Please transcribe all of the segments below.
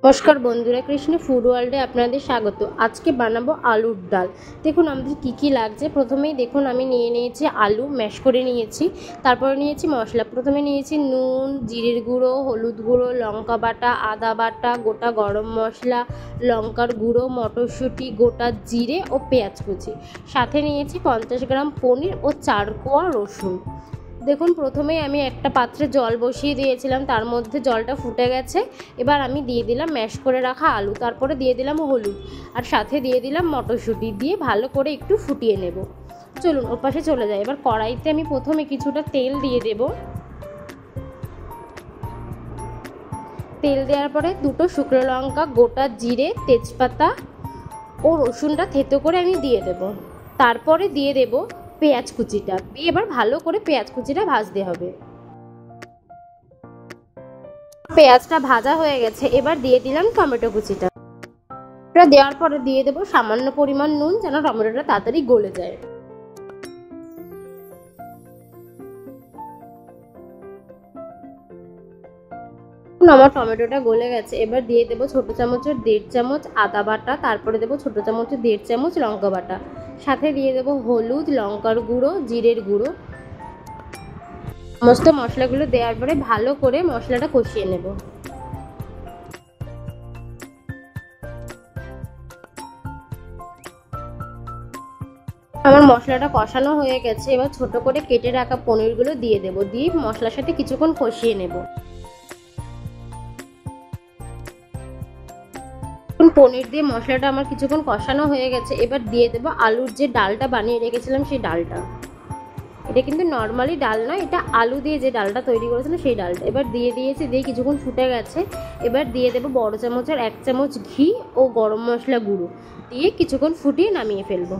নমস্কার বন্ধুরা, কৃষ্ণ ফুড ওয়ার্ল্ডে আপনাদের স্বাগত। আজকে বানাবো আলুর ডাল। দেখুন আমাদের কি লাগছে। প্রথমেই দেখুন আমি নিয়ে নিয়েছি আলু, ম্যাশ করে নিয়েছি। তারপরে নিয়েছি মশলা। প্রথমে নিয়েছি নুন, জিরের গুঁড়ো, হলুদ গুঁড়ো, লঙ্কা বাটা, আদা বাটা, গোটা গরম মশলা, লঙ্কার গুঁড়ো, মটরশুঁটি, গোটা জিরে ও পেঁয়াজ কুচি। সাথে নিয়েছি 50 গ্রাম পনির ও 4 কোয়া রসুন। দেখুন প্রথমেই আমি একটা পাত্রে জল বসিয়ে দিয়েছিলাম, তার মধ্যে জলটা ফুটে গেছে। এবার আমি দিয়ে দিলাম ম্যাশ করে রাখা আলু, তারপরে দিয়ে দিলাম হলুদ আর সাথে দিয়ে দিলাম মটরশুঁটি, দিয়ে ভালো করে একটু ফুটিয়ে নেব। চলুন ওর পাশে চলে যাই। এবার কড়াইতে আমি প্রথমে কিছুটা তেল দিয়ে দেব। তেল দেওয়ার পরে দুটো শুকনো লঙ্কা, গোটা জিরে, তেজপাতা ও রসুনটা থেতো করে আমি দিয়ে দেব। তারপরে দিয়ে দেব পেঁয়াজ কুচিটা। এবার ভালো করে পেঁয়াজ কুচিটা ভাজতে হবে। পেঁয়াজটা ভাজা হয়ে গেছে, এবার দিয়ে দিলাম টমেটো কুচিটা। এটা দেওয়ার পরে দিয়ে দেবো সামান্য পরিমাণ নুন, যেন টমেটোটা তাড়াতাড়ি গলে যায়। আমার টমেটোটা গলে গেছে। এবার দিয়ে দেবো ছোট চামচের 1.5 চামচ আদা বাটা, তারপরে দেবো ছোট চামচের 1.5 চামচ লঙ্কা বাটা, সাথে দিয়ে দেবো হলুদ, লঙ্কার গুঁড়ো, জিরের গুঁড়ো। সমস্ত মশলাগুলো দেওয়ার পরে ভালো করে মশলাটা কষিয়ে নেব। আমার মশলাটা কষানো হয়ে গেছে। এবার ছোট করে কেটে রাখা পনিরগুলো দিয়ে দেব, দিয়ে মশলার সাথে কিছুক্ষণ কষিয়ে নেব। পনির দিয়ে মশলাটা আমার কিছুক্ষণ কষানো হয়ে গেছে। এবার দিয়ে দেবো আলুর যে ডালটা বানিয়ে রেখেছিলাম সেই ডালটা। এটা কিন্তু নর্মালি ডাল নয়, এটা আলু দিয়ে যে ডালটা তৈরি করেছিলাম সেই ডালটা। এবার দিয়ে দিয়েছি, দিয়ে কিছুক্ষণ ফুটে গেছে। এবার দিয়ে দেবো বড় চামচের 1 চামচ ঘি ও গরম মশলা গুঁড়ো, দিয়ে কিছুক্ষণ ফুটিয়ে নামিয়ে ফেলবো।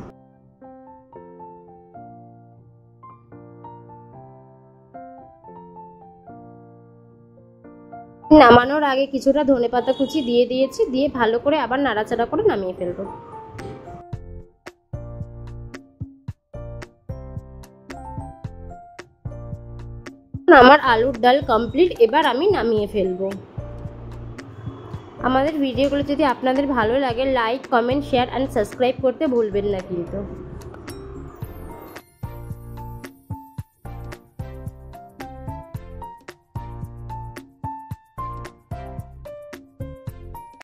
নামানোর আগে কিছুটা ধনেপাতা কুচি দিয়ে দিয়েছি, দিয়ে ভালো করে আবার নাড়াচাড়া করে নামিয়ে ফেলবো। আমার আলুর ডাল কমপ্লিট। এবার আমি নামিয়ে ফেলবো। আমাদের ভিডিওগুলো যদি আপনাদের ভালো লাগে, like, comment, share and subscribe করতে ভুলবেন না কিন্তু।